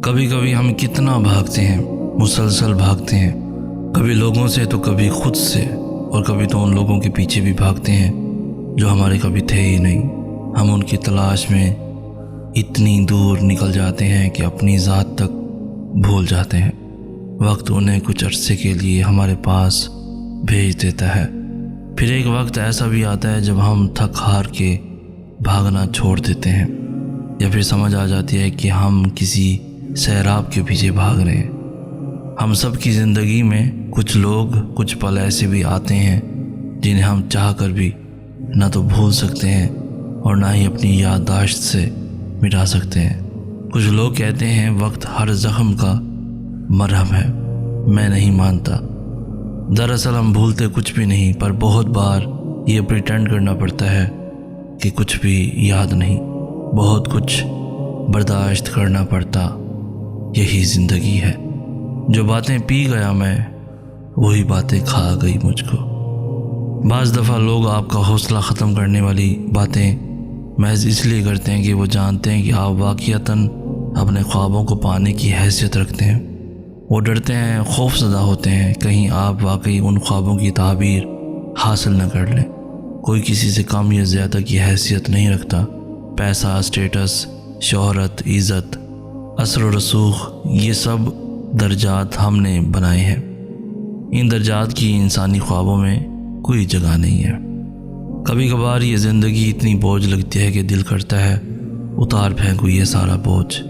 کبھی کبھی ہم کتنا بھاگتے ہیں، مسلسل بھاگتے ہیں، کبھی لوگوں سے تو کبھی خود سے، اور کبھی تو ان لوگوں کے پیچھے بھی بھاگتے ہیں جو ہمارے کبھی تھے ہی نہیں۔ ہم ان کی تلاش میں اتنی دور نکل جاتے ہیں کہ اپنی ذات تک بھول جاتے ہیں۔ وقت انہیں کچھ عرصے کے لیے ہمارے پاس بھیج دیتا ہے، پھر ایک وقت ایسا بھی آتا ہے جب ہم تھک ہار کے بھاگنا چھوڑ دیتے ہیں، یا پھر سمجھ آ جاتی ہے کہ ہم کسی سیراب کے پیچھے بھاگ رہے ہیں۔ ہم سب کی زندگی میں کچھ لوگ، کچھ پل ایسے بھی آتے ہیں جنہیں ہم چاہ کر بھی نہ تو بھول سکتے ہیں اور نہ ہی اپنی یادداشت سے مٹا سکتے ہیں۔ کچھ لوگ کہتے ہیں وقت ہر زخم کا مرہم ہے، میں نہیں مانتا۔ دراصل ہم بھولتے کچھ بھی نہیں، پر بہت بار یہ پریٹینڈ کرنا پڑتا ہے کہ کچھ بھی یاد نہیں، بہت کچھ برداشت کرنا پڑتا۔ یہی زندگی ہے۔ جو باتیں پی گیا میں، وہی باتیں کھا گئی مجھ کو۔ بعض دفعہ لوگ آپ کا حوصلہ ختم کرنے والی باتیں محض اس لیے کرتے ہیں کہ وہ جانتے ہیں کہ آپ واقعتاً اپنے خوابوں کو پانے کی حیثیت رکھتے ہیں۔ وہ ڈرتے ہیں، خوف زدہ ہوتے ہیں، کہیں آپ واقعی ان خوابوں کی تعبیر حاصل نہ کر لیں۔ کوئی کسی سے کم یا زیادہ کی حیثیت نہیں رکھتا۔ پیسہ، اسٹیٹس، شہرت، عزت، اثر و رسوخ، یہ سب درجات ہم نے بنائے ہیں۔ ان درجات کی انسانی خوابوں میں کوئی جگہ نہیں ہے۔ کبھی کبھار یہ زندگی اتنی بوجھ لگتی ہے کہ دل کرتا ہے اتار پھینکو یہ سارا بوجھ۔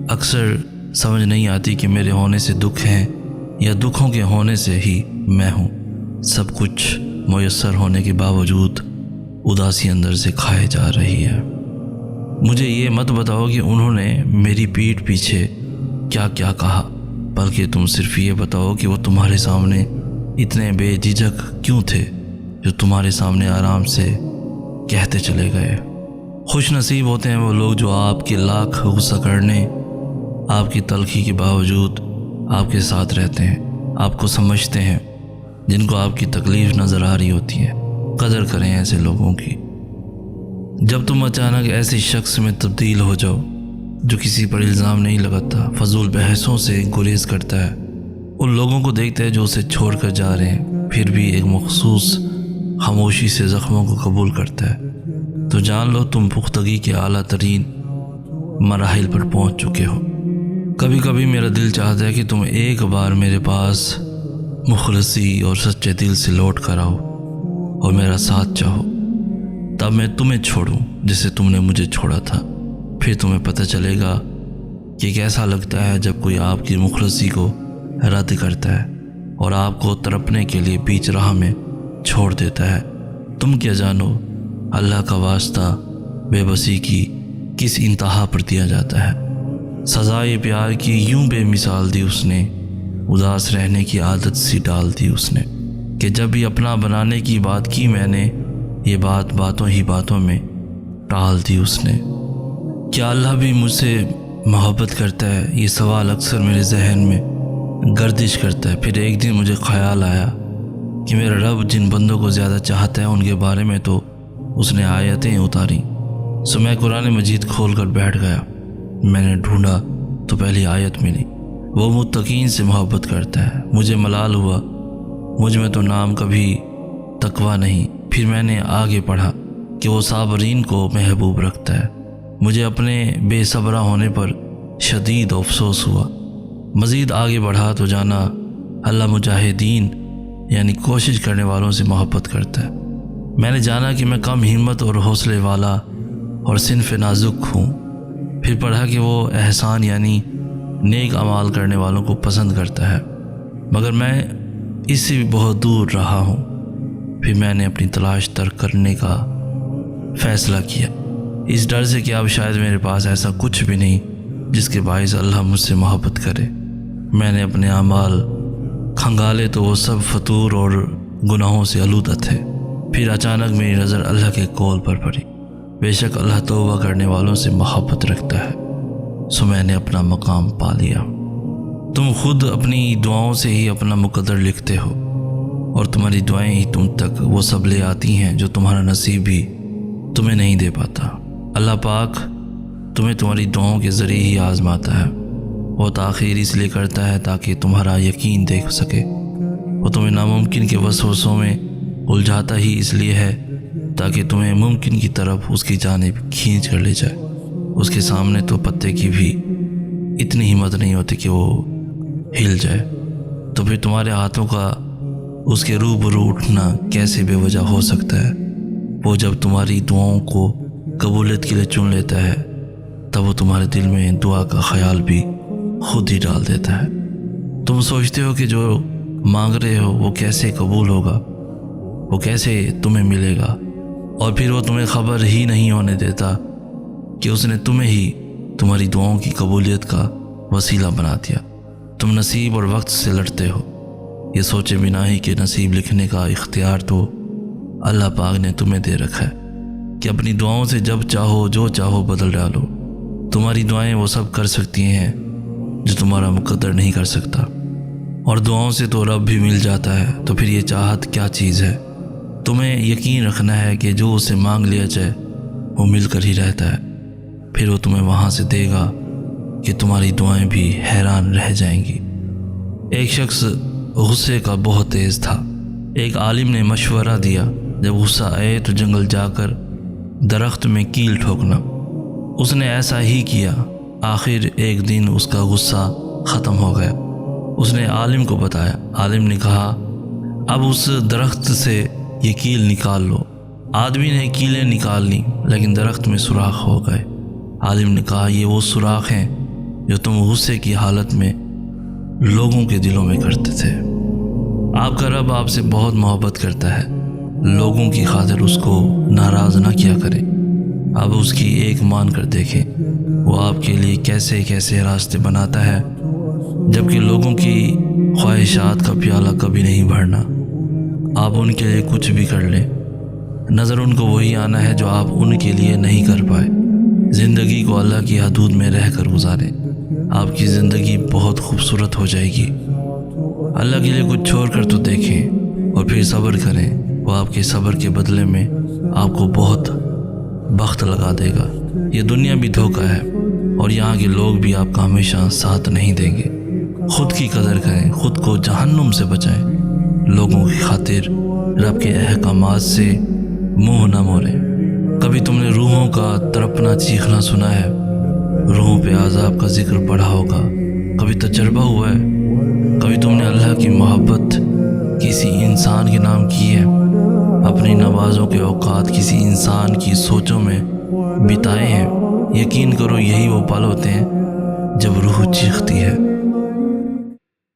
اکثر سمجھ نہیں آتی کہ میرے ہونے سے دکھ ہیں یا دکھوں کے ہونے سے ہی میں ہوں۔ سب کچھ میسر ہونے کے باوجود اداسی اندر سے کھائے جا رہی ہے۔ مجھے یہ مت بتاؤ کہ انہوں نے میری پیٹھ پیچھے کیا کیا کہا، بلکہ تم صرف یہ بتاؤ کہ وہ تمہارے سامنے اتنے بے جھجک کیوں تھے جو تمہارے سامنے آرام سے کہتے چلے گئے۔ خوش نصیب ہوتے ہیں وہ لوگ جو آپ کے لاکھ غصہ کرنے، آپ کی تلخی کے باوجود آپ کے ساتھ رہتے ہیں، آپ کو سمجھتے ہیں، جن کو آپ کی تکلیف نظر آ رہی ہوتی ہے۔ قدر کریں ایسے لوگوں کی۔ جب تم اچانک ایسے شخص میں تبدیل ہو جاؤ جو کسی پر الزام نہیں لگاتا، فضول بحثوں سے گریز کرتا ہے، ان لوگوں کو دیکھتا ہے جو اسے چھوڑ کر جا رہے ہیں، پھر بھی ایک مخصوص خاموشی سے زخموں کو قبول کرتا ہے، تو جان لو تم پختگی کے اعلیٰ ترین مراحل پر پہنچ چکے ہو۔ کبھی کبھی میرا دل چاہتا ہے کہ تم ایک بار میرے پاس مخلصی اور سچے دل سے لوٹ کر آؤ اور میرا ساتھ چاہو، تب میں تمہیں چھوڑوں جسے تم نے مجھے چھوڑا تھا۔ پھر تمہیں پتہ چلے گا کہ کیسا لگتا ہے جب کوئی آپ کی مخلصی کو رد کرتا ہے اور آپ کو تڑپنے کے لیے بیچ راہ میں چھوڑ دیتا ہے۔ تم کیا جانو اللہ کا واسطہ بے بسی کی کس انتہا پر دیا جاتا ہے۔ سزائے پیار کی یوں بے مثال دی اس نے، اداس رہنے کی عادت سی ڈال دی اس نے، کہ جب بھی اپنا بنانے کی بات کی میں نے، یہ بات باتوں ہی باتوں میں ٹال دی اس نے۔ کیا اللہ بھی مجھ سے محبت کرتا ہے؟ یہ سوال اکثر میرے ذہن میں گردش کرتا ہے۔ پھر ایک دن مجھے خیال آیا کہ میرا رب جن بندوں کو زیادہ چاہتا ہے ان کے بارے میں تو اس نے آیتیں اتاری۔ سو میں قرآن مجید کھول کر بیٹھ گیا۔ میں نے ڈھونڈا تو پہلی آیت ملی، وہ متقین سے محبت کرتا ہے۔ مجھے ملال ہوا، مجھ میں تو نام کبھی تقویٰ نہیں۔ پھر میں نے آگے پڑھا کہ وہ صابرین کو محبوب رکھتا ہے۔ مجھے اپنے بے صبرہ ہونے پر شدید افسوس ہوا۔ مزید آگے بڑھا تو جانا اللہ مجاہدین یعنی کوشش کرنے والوں سے محبت کرتا ہے۔ میں نے جانا کہ میں کم ہمت اور حوصلے والا اور صنف نازک ہوں۔ پھر پڑھا کہ وہ احسان یعنی نیک اعمال کرنے والوں کو پسند کرتا ہے، مگر میں اس سے بھی بہت دور رہا ہوں۔ پھر میں نے اپنی تلاش ترک کرنے کا فیصلہ کیا، اس ڈر سے کہ اب شاید میرے پاس ایسا کچھ بھی نہیں جس کے باعث اللہ مجھ سے محبت کرے۔ میں نے اپنے اعمال کھنگالے تو وہ سب فطور اور گناہوں سے آلودہ تھے۔ پھر اچانک میری نظر اللہ کے قول پر پڑی، بے شک اللہ توبہ کرنے والوں سے محبت رکھتا ہے۔ سو میں نے اپنا مقام پا لیا۔ تم خود اپنی دعاؤں سے ہی اپنا مقدر لکھتے ہو، اور تمہاری دعائیں ہی تم تک وہ سب لے آتی ہیں جو تمہارا نصیب بھی تمہیں نہیں دے پاتا۔ اللہ پاک تمہیں تمہاری دعاؤں کے ذریعے ہی آزماتا ہے۔ وہ تاخیر اس لیے کرتا ہے تاکہ تمہارا یقین دیکھ سکے۔ وہ تمہیں ناممکن کے وسوسوں میں الجھاتا ہی اس لیے ہے تاکہ تمہیں ممکن کی طرف اس کی جانب کھینچ کر لے جائے۔ اس کے سامنے تو پتے کی بھی اتنی ہمت نہیں ہوتی کہ وہ ہل جائے، تو پھر تمہارے ہاتھوں کا اس کے روبرو اٹھنا کیسے بے وجہ ہو سکتا ہے؟ وہ جب تمہاری دعاؤں کو قبولیت کے لیے چن لیتا ہے تب وہ تمہارے دل میں دعا کا خیال بھی خود ہی ڈال دیتا ہے۔ تم سوچتے ہو کہ جو مانگ رہے ہو وہ کیسے قبول ہوگا، وہ کیسے تمہیں ملے گا، اور پھر وہ تمہیں خبر ہی نہیں ہونے دیتا کہ اس نے تمہیں ہی تمہاری دعاؤں کی قبولیت کا وسیلہ بنا دیا۔ تم نصیب اور وقت سے لڑتے ہو، یہ سوچے بنا ہی کہ نصیب لکھنے کا اختیار تو اللہ پاک نے تمہیں دے رکھا ہے کہ اپنی دعاؤں سے جب چاہو جو چاہو بدل ڈالو۔ تمہاری دعائیں وہ سب کر سکتی ہیں جو تمہارا مقدر نہیں کر سکتا، اور دعاؤں سے تو رب بھی مل جاتا ہے، تو پھر یہ چاہت کیا چیز ہے؟ تمہیں یقین رکھنا ہے کہ جو اسے مانگ لیا جائے وہ مل کر ہی رہتا ہے، پھر وہ تمہیں وہاں سے دے گا کہ تمہاری دعائیں بھی حیران رہ جائیں گی۔ ایک شخص غصے کا بہت تیز تھا۔ ایک عالم نے مشورہ دیا، جب غصہ آئے تو جنگل جا کر درخت میں کیل ٹھوکنا۔ اس نے ایسا ہی کیا، آخر ایک دن اس کا غصہ ختم ہو گیا۔ اس نے عالم کو بتایا، عالم نے کہا اب اس درخت سے یہ کیل نکال لو۔ آدمی نے کیلیں نکال لیں لیکن درخت میں سوراخ ہو گئے۔ عالم نے کہا یہ وہ سوراخ ہیں جو تم غصے کی حالت میں لوگوں کے دلوں میں کرتے تھے۔ آپ کا رب آپ سے بہت محبت کرتا ہے، لوگوں کی خاطر اس کو ناراض نہ کیا کریں۔ اب اس کی ایک مان کر دیکھیں، وہ آپ کے لیے کیسے کیسے راستے بناتا ہے، جبکہ لوگوں کی خواہشات کا پیالہ کبھی نہیں بھرنا۔ آپ ان کے لیے کچھ بھی کر لیں، نظر ان کو وہی آنا ہے جو آپ ان کے لیے نہیں کر پائے۔ زندگی کو اللہ کی حدود میں رہ کر گزاریں، آپ کی زندگی بہت خوبصورت ہو جائے گی۔ اللہ کے لیے کچھ چھوڑ کر تو دیکھیں اور پھر صبر کریں، وہ آپ کے صبر کے بدلے میں آپ کو بہت بخت لگا دے گا۔ یہ دنیا بھی دھوکہ ہے اور یہاں کے لوگ بھی آپ کا ہمیشہ ساتھ نہیں دیں گے۔ خود کی قدر کریں، خود کو جہنم سے بچائیں، لوگوں کی خاطر رب کے احکامات سے منہ نہ موڑیں۔ کبھی تم نے روحوں کا تڑپنا چیخنا سنا ہے؟ روحوں پہ عذاب کا ذکر پڑھا ہوگا، کبھی تجربہ ہوا ہے؟ کبھی تم نے اللہ کی محبت کسی انسان کے نام کی ہے؟ اپنی نمازوں کے اوقات کسی انسان کی سوچوں میں بتائے ہیں؟ یقین کرو یہی وہ پل ہوتے ہیں جب روح چیختی ہے۔